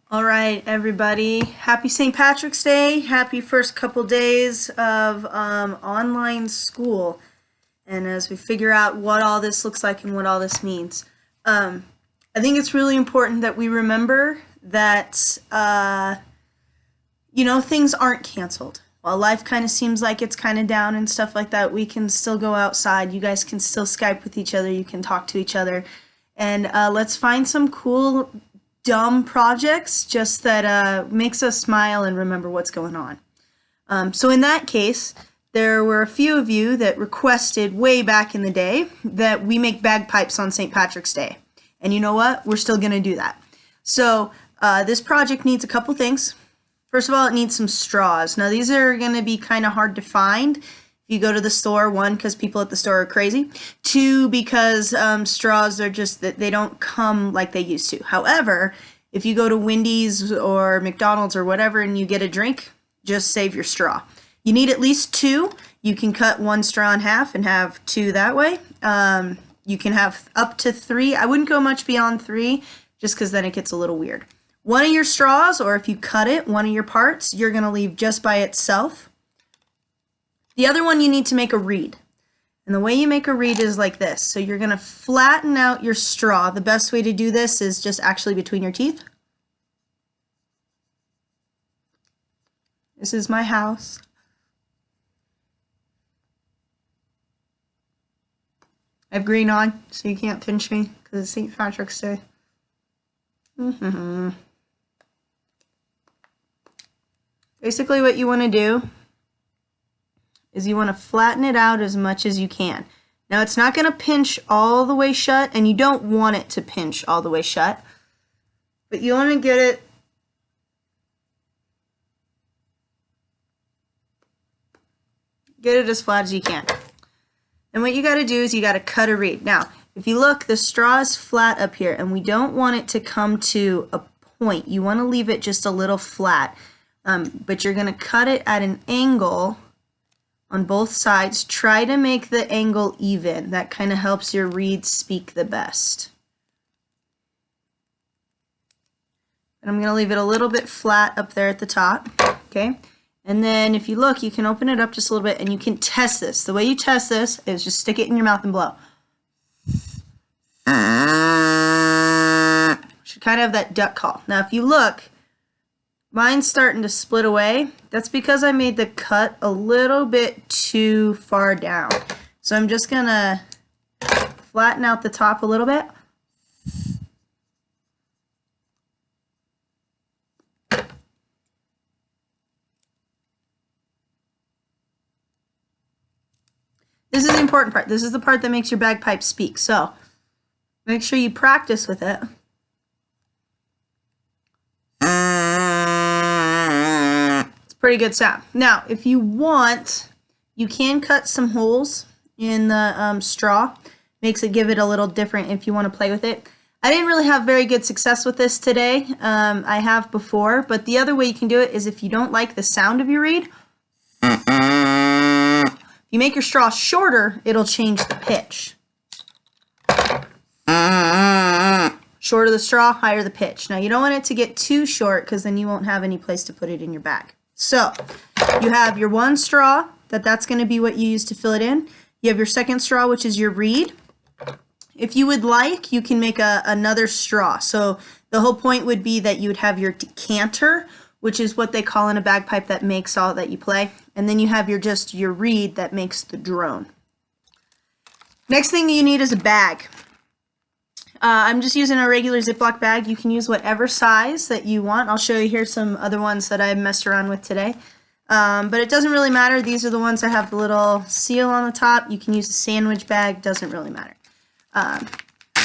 All right, everybody. Happy St. Patrick's Day. Happy first couple days of online school. And as we figure out what all this looks like and what all this means, I think it's really important that we remember that, things aren't canceled. While life kind of seems like it's kind of down and stuff like that, we can still go outside. You guys can still Skype with each other. You can talk to each other. And let's find some cool dumb projects just that makes us smile and remember what's going on. So in that case, there were a few of you that requested way back in the day that we make bagpipes on St. Patrick's Day. And you know what? We're still going to do that. So this project needs a couple things. First of all, it needs some straws. Now these are going to be kind of hard to find. You go to the store, one, because people at the store are crazy. Two, because straws are just that they don't come like they used to. However, if you go to Wendy's or McDonald's or whatever and you get a drink, just save your straw. You need at least two. You can cut one straw in half and have two that way. You can have up to three. I wouldn't go much beyond three just because then it gets a little weird. One of your straws, or if you cut it, one of your parts, you're going to leave just by itself. The other one you need to make a reed. And the way you make a reed is like this. So you're going to flatten out your straw. The best way to do this is just actually between your teeth. This is my house. I have green on, so you can't pinch me because it's St. Patrick's Day. Basically what you want to do is you want to flatten it out as much as you can. Now it's not going to pinch all the way shut, and you don't want it to pinch all the way shut, but you want to get it as flat as you can. And what you got to do is you got to cut a reed. Now, if you look, the straw is flat up here, and we don't want it to come to a point. You want to leave it just a little flat, but you're going to cut it at an angle on both sides. Try to make the angle even. That kind of helps your reed speak the best. And I'm going to leave it a little bit flat up there at the top, okay? And then if you look, you can open it up just a little bit and you can test this. The way you test this is just stick it in your mouth and blow. Should kind of have that duck call. Now if you look, mine's starting to split away. That's because I made the cut a little bit too far down. So I'm just gonna flatten out the top a little bit. This is the important part. This is the part that makes your bagpipe speak. So make sure you practice with it. Pretty good sound. Now, if you want, you can cut some holes in the straw. Makes it give it a little different if you want to play with it. I didn't really have very good success with this today. I have before, but the other way you can do it is if you don't like the sound of your reed, if you make your straw shorter, it'll change the pitch. Shorter the straw, higher the pitch. Now, you don't want it to get too short because then you won't have any place to put it in your bag. So you have your one straw, that's going to be what you use to fill it in. You have your second straw, which is your reed. If you would like, you can make another straw. So the whole point would be that you would have your decanter, which is what they call in a bagpipe that makes all that you play. And then you have your reed that makes the drone. Next thing you need is a bag. I'm just using a regular Ziploc bag. You can use whatever size that you want. I'll show you here some other ones that I messed around with today. But it doesn't really matter. These are the ones that have the little seal on the top. You can use a sandwich bag. Doesn't really matter.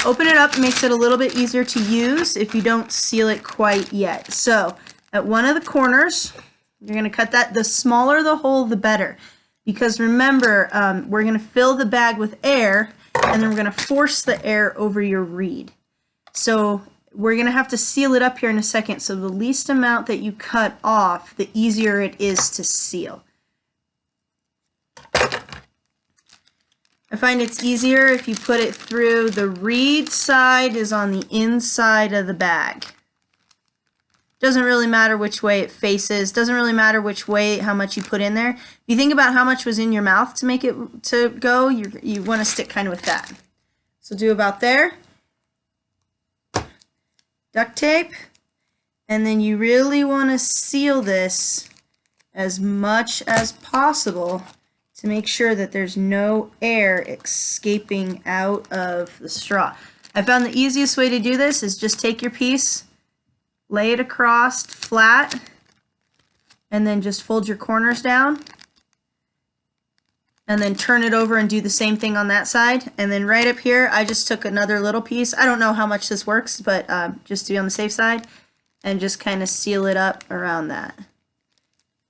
Open it up. Makes it a little bit easier to use if you don't seal it quite yet. So at one of the corners, you're going to cut that. The smaller the hole, the better. Because remember, we're going to fill the bag with air, and then we're going to force the air over your reed. So we're going to have to seal it up here in a second. So the least amount that you cut off, the easier it is to seal. I find it's easier if you put it through. The reed side is on the inside of the bag. Doesn't really matter which way it faces. Doesn't really matter which way, how much you put in there. If you think about how much was in your mouth to make it to go, you want to stick kind of with that. So do about there. Duct tape. And then you really want to seal this as much as possible to make sure that there's no air escaping out of the straw. I found the easiest way to do this is just take your piece, lay it across flat, and then just fold your corners down, and then turn it over and do the same thing on that side. And then right up here, I just took another little piece. I don't know how much this works, but just to be on the safe side, and just kind of seal it up around that.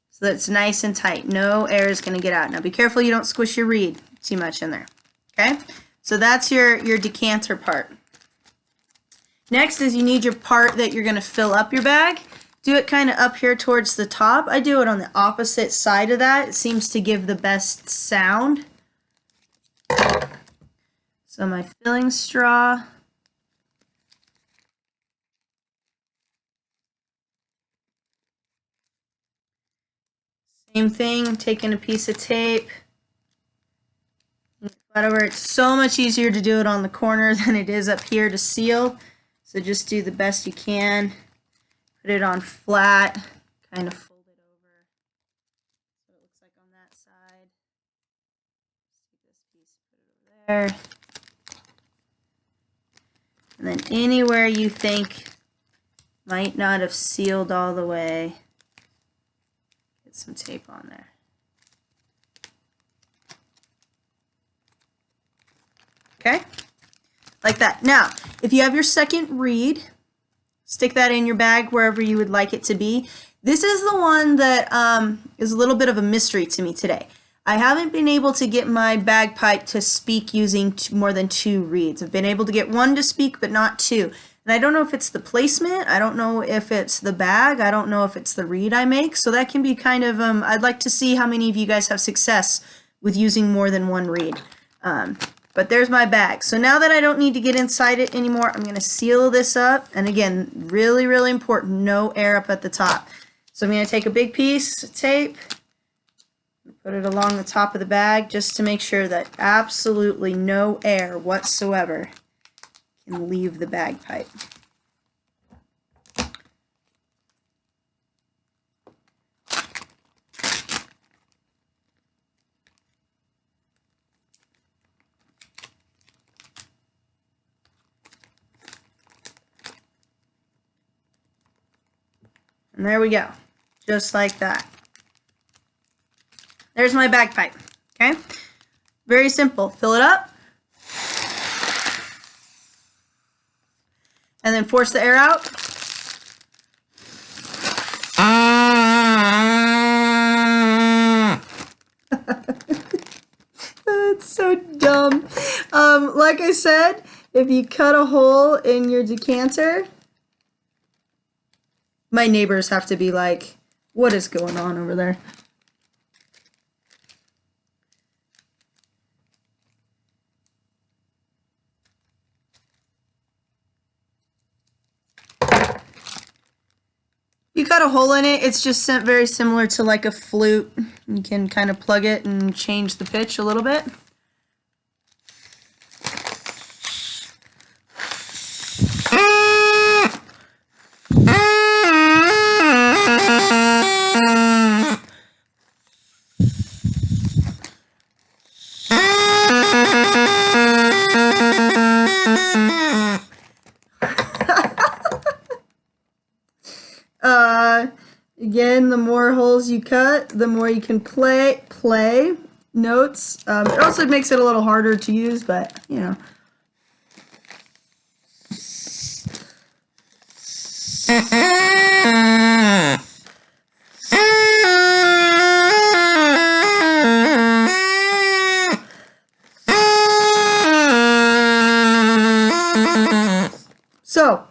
So that's nice and tight. No air is going to get out. Now be careful you don't squish your reed too much in there. Okay? So that's your decanter part. Next is you need your part that you're going to fill up your bag. Do it kind of up here towards the top. I do it on the opposite side of that. It seems to give the best sound. So my filling straw. Same thing, I'm taking a piece of tape. Whatever, it's so much easier to do it on the corner than it is up here to seal. So just do the best you can. Put it on flat, kind of fold it over. So it looks like on that side. Take this piece, put it over there. And then anywhere you think might not have sealed all the way, get some tape on there. Okay, like that. Now, if you have your second reed, stick that in your bag wherever you would like it to be. This is the one that is a little bit of a mystery to me today. I haven't been able to get my bagpipe to speak using more than 2 reeds. I've been able to get one to speak, but not 2. And I don't know if it's the placement, I don't know if it's the bag, I don't know if it's the reed I make. So that can be kind of, I'd like to see how many of you guys have success with using more than 1 reed. But there's my bag. So now that I don't need to get inside it anymore, I'm going to seal this up. And again, really, really important, no air up at the top. So I'm going to take a big piece of tape, put it along the top of the bag just to make sure that absolutely no air whatsoever can leave the bagpipe. And there we go, just like that. There's my bagpipe, okay? Very simple, fill it up, and then force the air out. That's so dumb. Like I said, if you cut a hole in your decanter, my neighbors have to be like, what is going on over there? You cut a hole in it, it's just very similar to like a flute. You can kind of plug it and change the pitch a little bit. Again, the more holes you cut, the more you can play notes. It also makes it a little harder to use, but you know. So,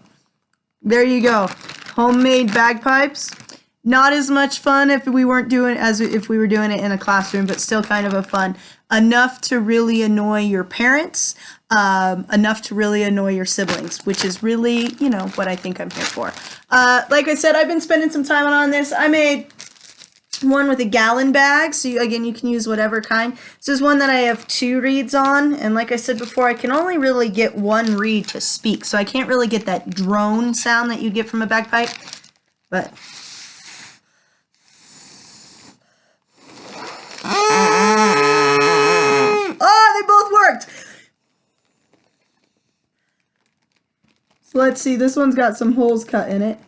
there you go. Homemade bagpipes. Not as much fun if we weren't doing if we were doing it in a classroom, but still kind of a fun enough to really annoy your parents. enough to really annoy your siblings, which is really, you know, what I think I'm here for. Like I said, I've been spending some time on this. I made one with a gallon bag, so again, you can use whatever kind. This is one that I have 2 reeds on, and like I said before, I can only really get 1 reed to speak, so I can't really get that drone sound that you get from a bagpipe, but... Oh, they both worked! So let's see, this one's got some holes cut in it.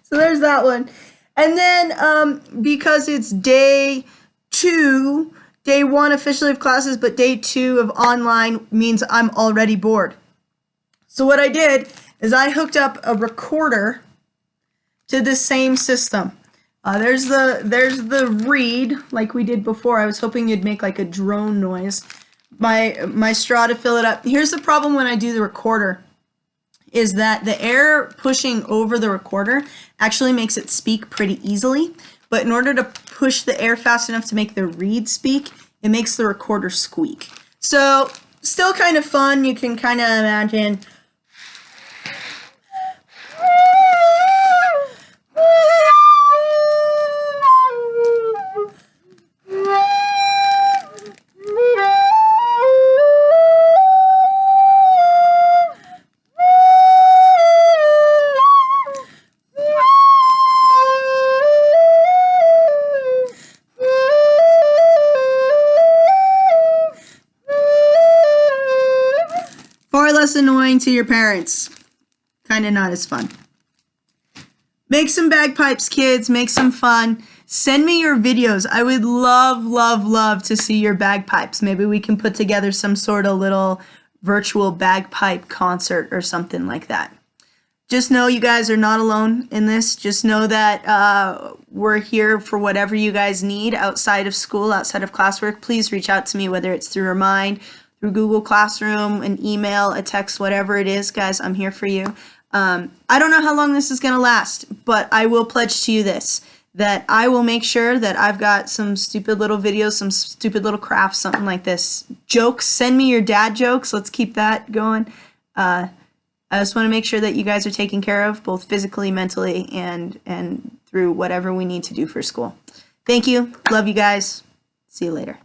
So there's that one. And then because it's day 2, day 1 officially of classes, but day 2 of online means I'm already bored. So what I did is I hooked up a recorder to the same system. There's the reed like we did before. I was hoping you'd make like a drone noise. My straw to fill it up. Here's the problem when I do the recorder, is that the air pushing over the recorder actually makes it speak pretty easily. But in order to push the air fast enough to make the reed speak, it makes the recorder squeak. So still kind of fun. You can kind of imagine. Far less annoying to your parents. Kind of not as fun. Make some bagpipes, kids. Make some fun. Send me your videos. I would love, love, love to see your bagpipes. Maybe we can put together some sort of little virtual bagpipe concert or something like that. Just know you guys are not alone in this. Just know that we're here for whatever you guys need outside of school, outside of classwork. Please reach out to me, whether it's through Remind, through Google Classroom, an email, a text, whatever it is, guys, I'm here for you. I don't know how long this is going to last, but I will pledge to you this, that I will make sure that I've got some stupid little videos, some stupid little crafts, something like this. Jokes, send me your dad jokes. Let's keep that going. I just want to make sure that you guys are taken care of, both physically, mentally, and through whatever we need to do for school. Thank you. Love you guys. See you later.